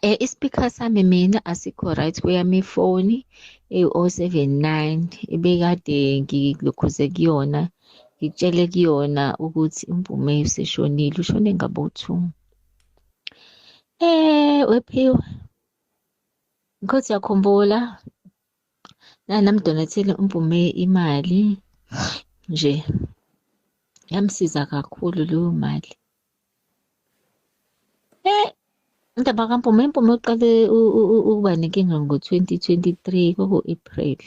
Ispeaker sami mina asikho right kweyami ifoni ewu-079 ebekade ngilokhuze kuyona ngitshele kuyona ukuthi uMpumi useshonile, ushone ngabo-2. Wephiwe ngikho siyakhumbula namdonethele uMpumi imali nje, yamsiza kakhulu leyo mali. Indaba kaMpumi, uMpumi uqale ukuba nenkinga ngo-2023 kwaku-April,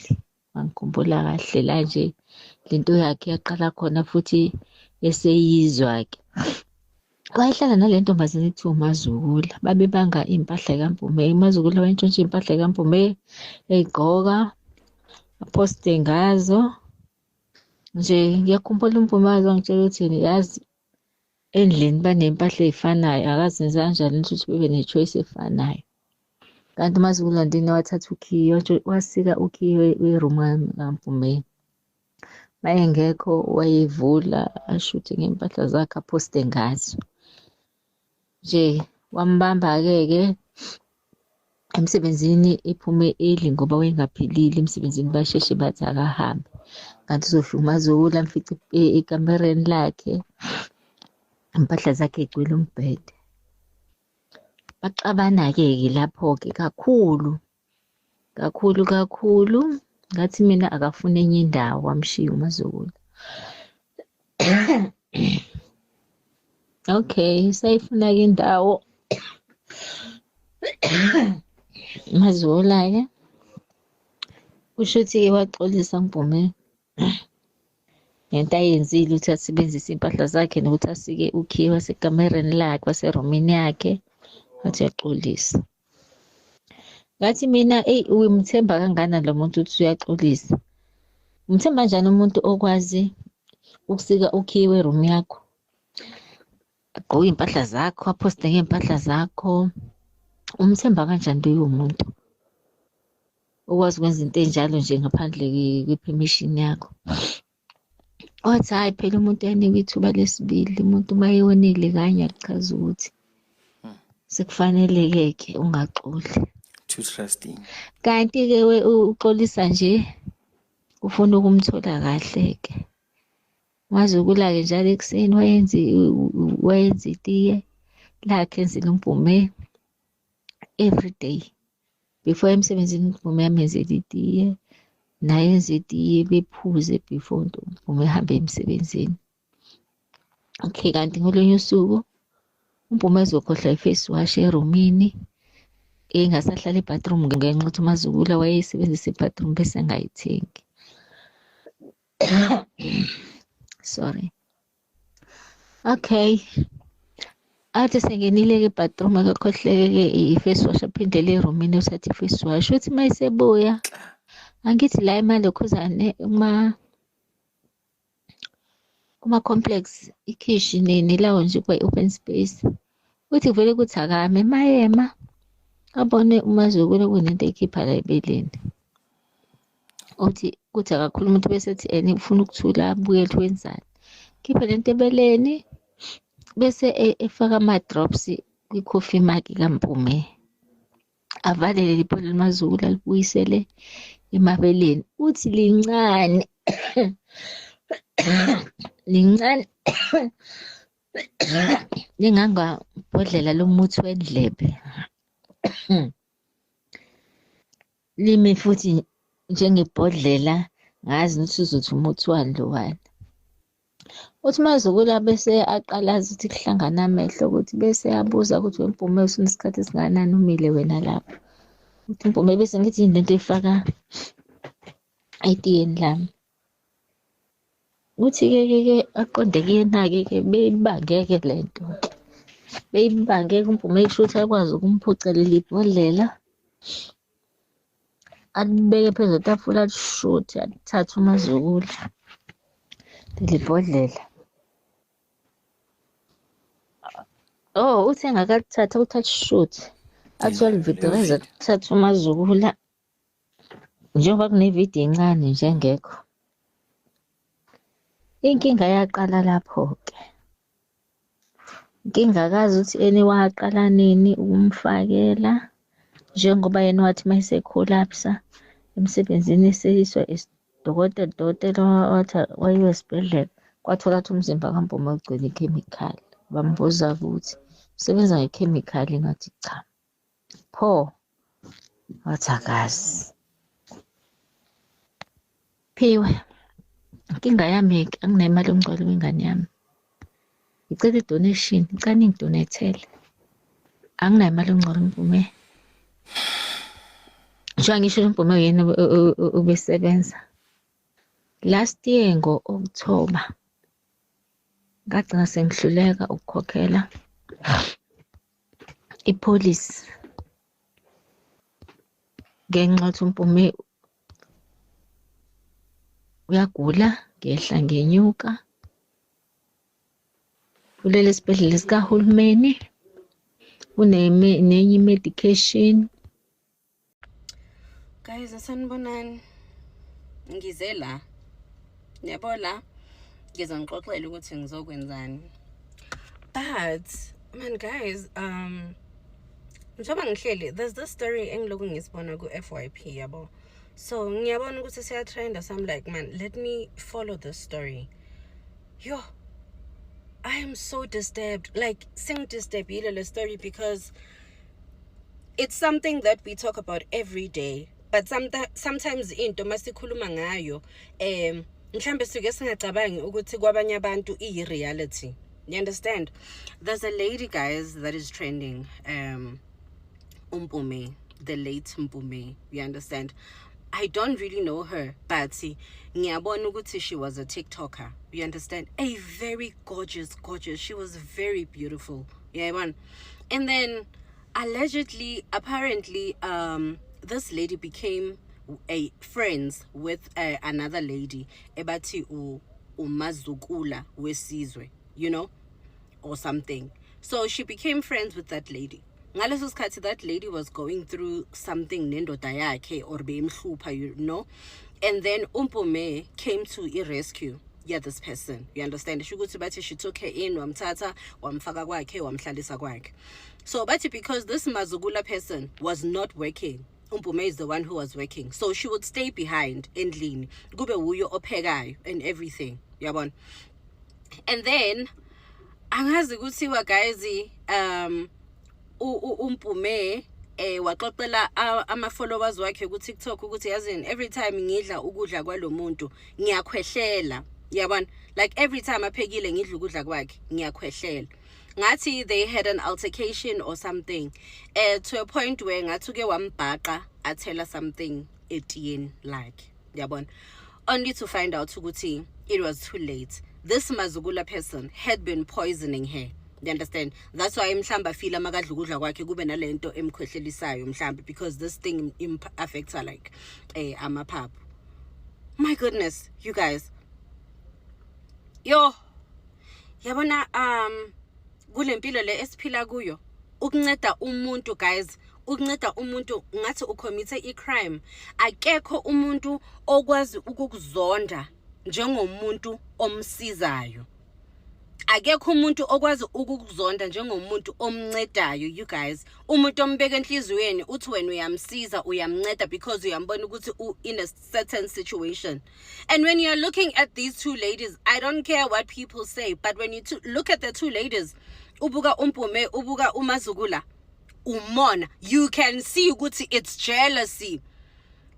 angikhumbula kahle la nje lento yakhe yaqala khona futhi eseyizwa-ke. Wayehlala nale ntombazane ekuthiwa uMazukula, babebanga iy'mpahla kaMpumi. uMazukula wayentshontsha iy'mpahla kaMpumi ey'gqoka aphoste ngazo. Nje ngiyakhumbula uMpumi waze wangitshela ukuthi yazi endlini baney'mpahla ey'fanayo, akazenza kanjani ukuthi bebe ne-choice efanayo. Kanti uMazukula ndini wathatha ukhiye, wasika ukhiye werumu kaMpumi. Mayengekho wayevula ashuthe ngey'mpahla zakhe aphoste ngazo. Nje wambamba-ke emsebenzini ephume early ngoba wayengaphilile emsebenzini, basheshe bathi akahambe. Kanti uzofika uMazukula amfice ekamereni lakhe, impahla zakhe y'gcwele umbhede. Baxabana-ke lapho-ke kakhulu. Ngathi mina akafuna enye indawo, wamshiya uMazukula. Okay, sayifuna-ke indawo uMazukula-ke kusho ukuthi-ke waxolisa uMpumi ngento ayenzile ukuthi asebenzise iy'mpahla zakhe nokuthi asike ukhiye wasekamereni lakhe, waserumini yakhe, wathi uyaxolisa. Ngathi mina uyamthemba kangana lo muntu ukuthi uyaxolisa? Umthemba njani umuntu okwazi ukusika ukhiye werumu yakho, agqoke iy'mpahla zakho, aphoste ngey'mpahla zakho? Umthemba kanjani loyo muntu okwazi ukwenza into enjalo nje ngaphandle kwe-permission yakho? Wathi hhayi phela umuntu uyanikwa ithuba lesibili, umuntu uma ewonile kanye akuchaza ukuthi sekufanele-ke ungaxoli. Too trusting. Kanti-ke uxolisa nje ufuna ukumthola kahle-ke. uMazukula-ke njalo ekuseni wayenza itiye lakhe enzile uMpumi everyday. Before emsebenzini uMpumi yamenzela itiye, naye enza itiye bephuze before uMpumi ehambe emsebenzini. Okay, kanti ngolunye usuku uMpumi ezokhohlwa i-face wash erumini, engasahlala e-bathroom ngenxa yokuthi uMazukula wayeyisebenzisa i-bathroom bese engayithengi. Sorry. Okay, athi sengenile-ke e-bathroom akakhohleke-ke i-face wash, aphindele erumini uthatha i-face wash. Uthi uma esebuya, angithi la emalokhuzane kuma-complex, ikhishi nelawo nje kuba i-open space, uthi kuvele kuthi akame. Mayema abone uMazukula kunento eyikhipha la ebeleni, uthi kuthi akakhuluma umuntu bese ethi ufuna ukuthula, abuye ethi wenzani, khiphe lento ebeleni bese efaka ama-drops kwi-coffee mug kaMpumi, avalele libhola liMazukula libuyisele emabeleni. Uthi lincane lincane lingangabhodlela lomuthi wendlebe. Lime futhi njengebhodlela, ngazi ukuthi uzothi umuthi wani lowani. Uthi uMazukula bese aqalaza ukuthi kuhlangana amehlo, ukuthi bese abuza ukuthi weMpumi usunesikhathi esingakanani umile wena lapho? Uthi Mpumi bese ngithi yini lento efaka etiyeni lami? Uthi-ke aqonde kuyena-ke beyibange-ke lento, beyibange-ke uMpumi esho ukuthi akwazi ukumphucelela ibhodlela, alibeke phezu kwetafula, alishuthe, alithathe uMazukula leli bhodlela. Uthi engakalithatha uthi alishuthe, athi uyalividireza, alithathe uMazukula njengoba kunevidiyo encane nje engekho. Inkinga yaqala lapho-ke. ngingakazi ukuthi waqala nini ukumfakela, njengoba yena wathi uma esekhulapsa emsebenzini eseyiswa dokotela wathi wayiwe esibhedlela, kwathola ukuthi umzimba kaMpumi ugcwele ikhemikhali. Bambuza ukuthi usebenza ngekhemikhali, ngathi cha. Pho wathi akazi. Phiwe, inkinga yami anginayo imali yokungcwala ingane yami. Ngicela i-donation, ngicela ningidonethele. Anginayo imali yokungcwala uMpumi. Njengoba ngisho uMpumi yena ubesebenza. Last year ngo-October ngagcina sengihluleka ukukhokhela ipolisi ngenxa yokuthi uMpumi uyagula, ngehla ngenyuka kuleli sibhedlela sikahulumeni, nenye i-medication. Guys, asanibonani, ngize la, yabo la ngiza ngixoxele ukuthi ngizokwenzani. But man guys, njengoba ngihleli, there's this story engilokhu ngisibona ku-FYP yabo. So ngiyabona ukuthi siyatrenda, so I'm like, man, let me follow this story. Yo, I am so disturbed, like sengidistebile le story, because it's something that we talk about every day, but sometimes into masikhuluma ngayo mhlambe sike singacabangi ukuthi kwabanye abantu iyi-reality. You understand? There's a lady, guys, that is trending, Mpumi, the late Mpumi. You understand? I don't really know her, but ngiyabona ukuthi she was a TikToker. You understand? A very gorgeous. She was very beautiful. Yeah, and then allegedly, apparently, this lady became friends with another lady, ebathi umazukula wesizwe, you know, or something. So she became friends with that lady. Ngaleso sikhathi that lady was going through something nendoda yakhe or bemhlupha, you know, and then Mpumi came to rescue this person. You understand? She took her in, wamthatha, wamfaka kwakhe, wamhlalisa kwakhe. So but because this mazugula person was not working, Mpumi is the one who was working, so she would stay behind endlini, kube uyo ophekayo and everything, yabona. And then angazi kuthiwa guys, Mpumi waxoxela ama-followers wakhe ku-TikTok ukuthi yazini, every time ngidla ukudla kwalo muntu ngiyakhwehlela, yabona, like every time aphekile ngidla ukudla kwakhe ngiyakhwehlela. Ngathi they had an altercation or something, to a point where ngathi uke wambhaqa athela something etiyeni like, yabona, only to find out ukuthi it was too late. This mazugula person had been poisoning her. You understand? That's why mhlamba feel amakadla ukudla kwakhe kube nalento emkhwehlelisayo mhlamba, because this thing affects her like amaphaphu. My goodness, you guys. Yo, yabona kule mpilo le esiphila kuyo, ukunceda umuntu guys, ukunceda umuntu ngathi ucommite i-crime, akekho umuntu okwazi ukukuzonda njengomuntu omsizayo. Akekho umuntu okwazi ukukuzonda njengomuntu omncedayo, you guys. Umuntu ombeka enhlizweni uthi wena uyamsiza, uyamnceda because uyambona ukuthi in a certain situation. And when you're looking at these two ladies, I don't care what people say, but when you look at the two ladies, ubuka Mpumi, ubuka umazugula, umona, you can see ukuthi it's jealousy,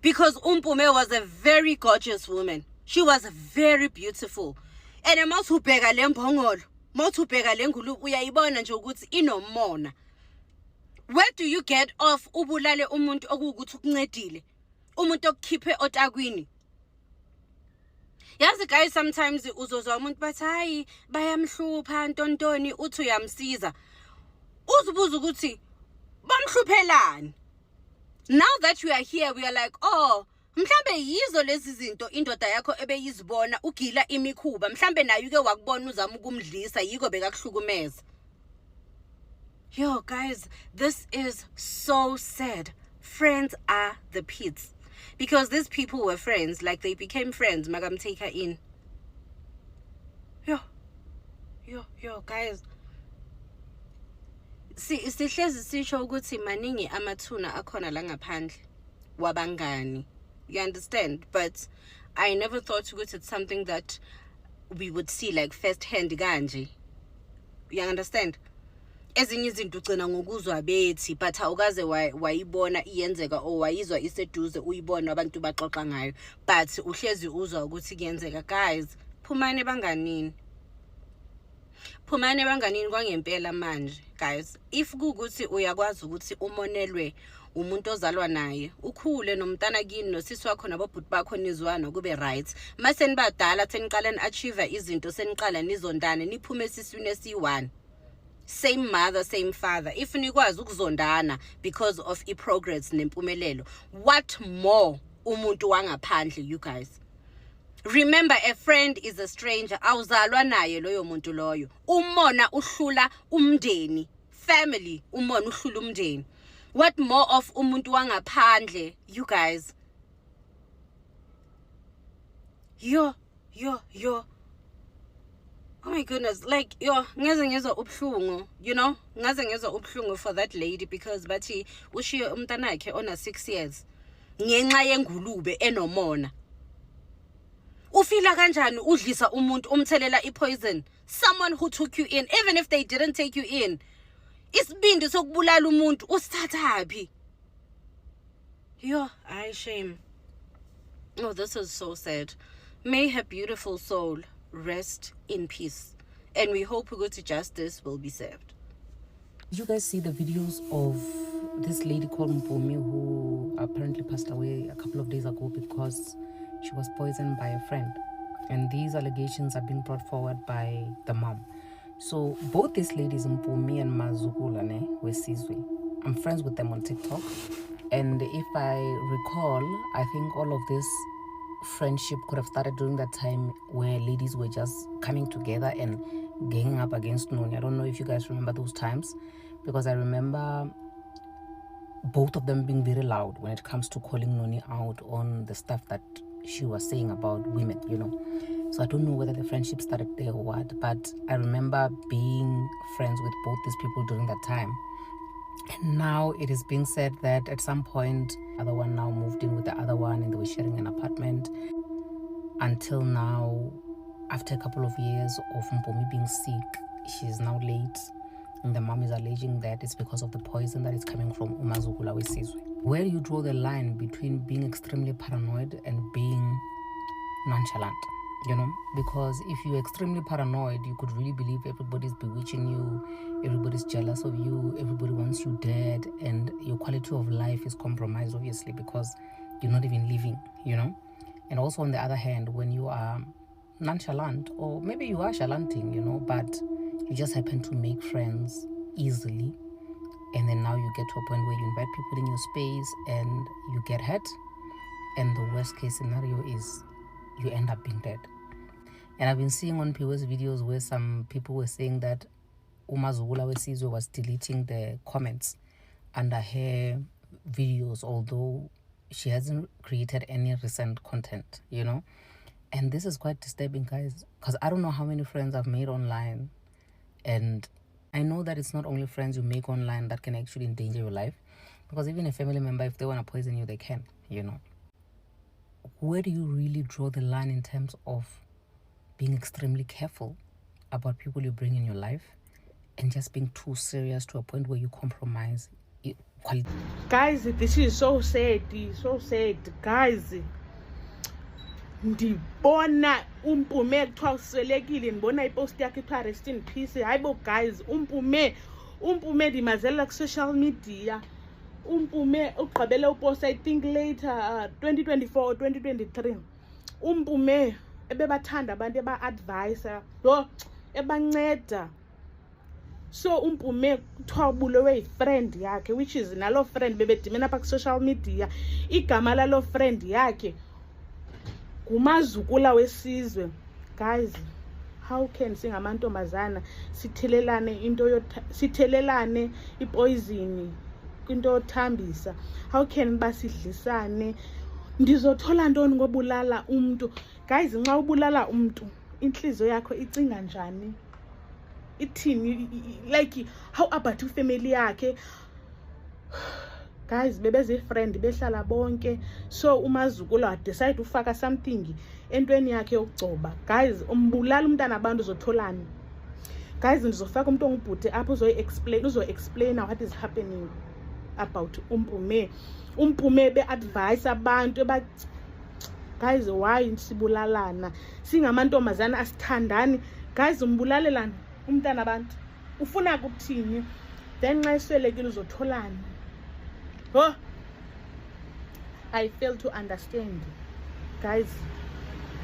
because Mpumi was a very gorgeous woman. She was very beautiful. And mawuthubheka le mbongolo, mawuthubheka le ngulube, uyayibona nje ukuthi inomona. Where do you get off ubulale umuntu okuwukuthi ukuncedile, umuntu okukhiphe otakwini? Yazi guys, sometimes uzozwa umuntu bathi hayi bayamhlupha ntontoni, uthi uyamsiza, uzibuza ukuthi bamhluphelani. Now that we are here, we are like, oh, mhlambe yizo lezi zinto indoda yakho ebeyizibona ugila imikhuba, mhlambe nayo ke wakubona uzama ukumdlisa, yiko bekakuhlukumeza. Yo guys, this is so sad. Friends are the pits, because these people were friends, like they became friends. Magam take her in. Yo guys, sihlezi sisho ukuthi maningi amathuna akhona la ngaphandle wabangani. You understand? But I never thought ukuthi it's something that we would see like first hand kanje. You understand? Ezinye izinto ugcina ngokuzwa bethi but awukaze wayibona iyenzeka or wayizwa iseduze uyibona abantu baxoxa ngayo, but uhlezi uzwa ukuthi kuyenzeka. Guys, phumane banganini kwangempela manje. Guys, if kukuthi uyakwazi ukuthi umonelwe umuntu ozalwa naye, ukhule nomntana kini nosisi wakho nabobhuti bakho nizwana kube right. Mase nibadala seniqala ni-achieve izinto, seniqala nizondane, niphume esiswini esi1, same mother same father. If nikwazi ukuzondana because of i-progress nempumelelo, what more umuntu wangaphandle? You guys remember, a friend is a stranger. Awuzalwa naye loyo muntu loyo. Umona uhlula umndeni, family umona uhlula umndeni. What more of umuntu wangaphandle? You guys, yo, oh my goodness, like ngaze ngezwa ubhlungu, you know, ngaze ngezwa ubhlungu for that lady, because bathi ushiye umntanakhe ona 6 years ngenxa yengulube enomona. Ufila kanjani udlisa umuntu umthelela ipoison, someone who took you in, even if they didn't take you in. Isibindi sokubulala umuntu usithathaphi? Yo, I shame. Oh, this is so sad. May her beautiful soul rest in peace, and we hope ukuthi justice will be served. Did you guys see the videos of this lady called Mpumi who apparently passed away a couple of days ago because she was poisoned by a friend? And these allegations are being brought forward by the mom. So both these ladies, Mpumi and Mazugula Wesizwe, I'm friends with them on TikTok. And if I recall, I think all of this friendship could have started during that time where ladies were just coming together and ganging up against Noni. I don't know if you guys remember those times, because I remember both of them being very loud when it comes to calling Noni out on the stuff that she was saying about women, you know. So I don't know whether the friendship started there or what, but I remember being friends with both these people during that time. And now it is being said that at some point, the other one now moved in with the other one and they were sharing an apartment. Until now, after a couple of years of Mpumi being sick, she is now late. And the mom is alleging that it's because of the poison that is coming from Umazugula Wesizwe. Where do you draw the line between being extremely paranoid and being nonchalant? You know, because if you're extremely paranoid, you could really believe everybody's bewitching you, everybody's jealous of you, everybody wants you dead, and your quality of life is compromised, obviously, because you're not even living, you know. And also, on the other hand, when you are nonchalant, or maybe you are chalanting, you know, but you just happen to make friends easily, and then now you get to a point where you invite people in your space and you get hurt, and the worst case scenario is you end up being dead. And I've been seeing on people's videos where some people were saying that Umazugula Wesizwe was deleting the comments under her videos, although she hasn't created any recent content, you know. And this is quite disturbing, guys, because I don't know how many friends I've made online, and I know that it's not only friends you make online that can actually endanger your life, because even a family member, if they want to poison you, they can, you know. Where do you really draw the line in terms of being extremely careful about people you bring in your life and just being too serious to a point where you compromise quality? Guys, this is so sad, guys. Ndibona Mpumi kuthiwa uswelekile, ndibona ipost yakhe kuthiwa rest in peace. Hayibo guys, Mpumi ndimazela ku-social media. Mpumi ugqibele upost, I think later 2024 or 2023. Mpumi ebebathanda abantu eba-advise, ebanceda. So Mpumi kuthiwa ubulewe yi-friend yakhe, which is nalo friend bebedimena apha ku-social media. Igama lalo friend yakhe Umazugula Wesizwe. Guys, how can singamantombazana sithelelane ipoison into yothambisa? How can basidlisane? Ndizothola ntoni ngobulala umuntu? Guys, nxa ubulala umuntu, inhliziyo yakho icinga njani? ithini, like how about ifamily yakhe. Guys, bebeze-friend behlala bonke, so uMazukulu decide ufaka something entweni yakhe yokugcoba. Guys, umbulala umntana abantu uzotholani. Guys, ndizofaka umuntu ongubhuti apho uzo-explain what is happening about uMpume. uMpume be-advise abantu guys, why sibulalana singamantombazana asithandani? Guys, umbulalelana umntana abantu ufuna kuthini? Then nxa eswelekile uzotholani? Oh, I fail to understand. Guys,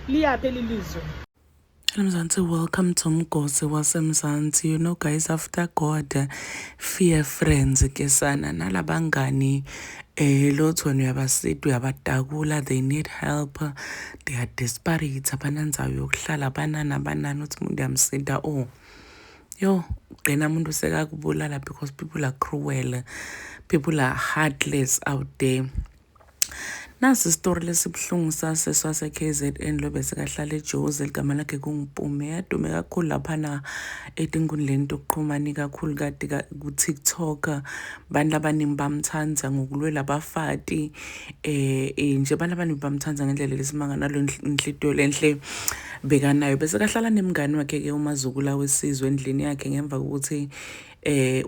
liyaphi lilizwe? Mzansi, welcome to Mgosi waseMzansi. You know guys, after God, fear friends ke sana nalabangani lots when uyabasithi uyabatakula, they need help, they are desperate, abananza yokuhlala banana uthi umuntu uyamsida, oh yo gqina umuntu sekakubulala because people are cruel, people are heartless out there. Nasi story lesibhlungu sase KZN lo besekahlala eJozi ligama lakhe kunguMpume, yadume kakhulu laphana etinkundleni tokuqhumana kakhulu kade ku TikTok, bantu abaningi bamthanda ngokulwela abafati nje abantu abaningi bamthanda ngendlela lesimanga nalo inhlitiyo lenhle bekanayo. Bese kahlala nemngani wakhe ke uMazukulu wesizwe endlini yakhe ngemva kokuthi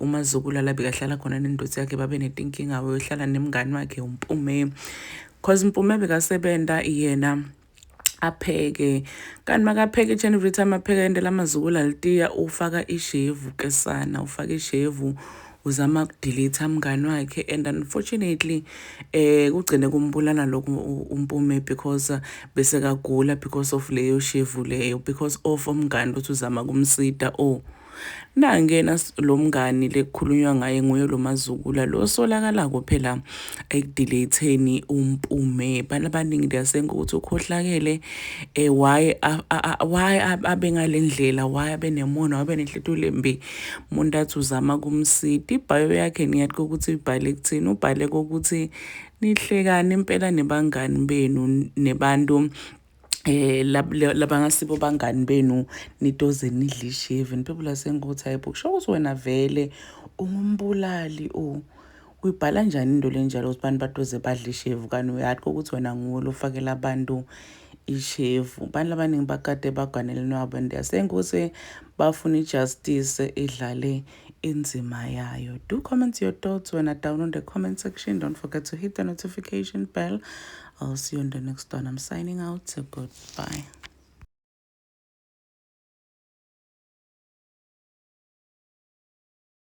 uMazukulu la bekahlala khona nendoda yakhe babe netinkinga wehlala nemngani wakhe uMpume, cause Mpume bekasebenza yena apheke kanti makapheke each and every time apheka endela Mazukulu alitiya ufaka ishevu ke sana, ufaka ishevu uzama ukudelete mngani wakhe, and unfortunately kugcine kumbulala lokho uMpume because bese kagula because of leyo shevu leyo, because of umngani uthi uzama kumsida. Oh nangena lo mngani lekukhulunywa ngaye nguye lo Mazukulu lo solakalako phela ekudeleteni uMpume. Bana baningi ndiyasenga ukuthi ukhohlakele why abe ngalendlela, why abe nemono, abe nenhlitiyo lembi, umuntu athi uzama kumsida. Ibhayo yakhe niyathi ukuthi ibhale kuthini, ubhale ukuthi nihlekane impela nebangani benu nebantu labangasibo bangani benu nitoze nidla ishevu. People are saying ukuthi hayibo kusho ukuthi wena vele ungumbulali, uyibhala njani into lenjalo ukuthi abantu batoze badla ishevu kanti uyathi ukuthi wena nguwe lofakela abantu ishevu. Abantu abaningi bakade baganele nwabo, ndiyasenga ukuthi bafuna ijustice edlale inzima yayo. Do comment your thoughts when I down on the comment section. Don't forget to hit the notification bell. I'll see you on the next one. I'm signing out. So goodbye.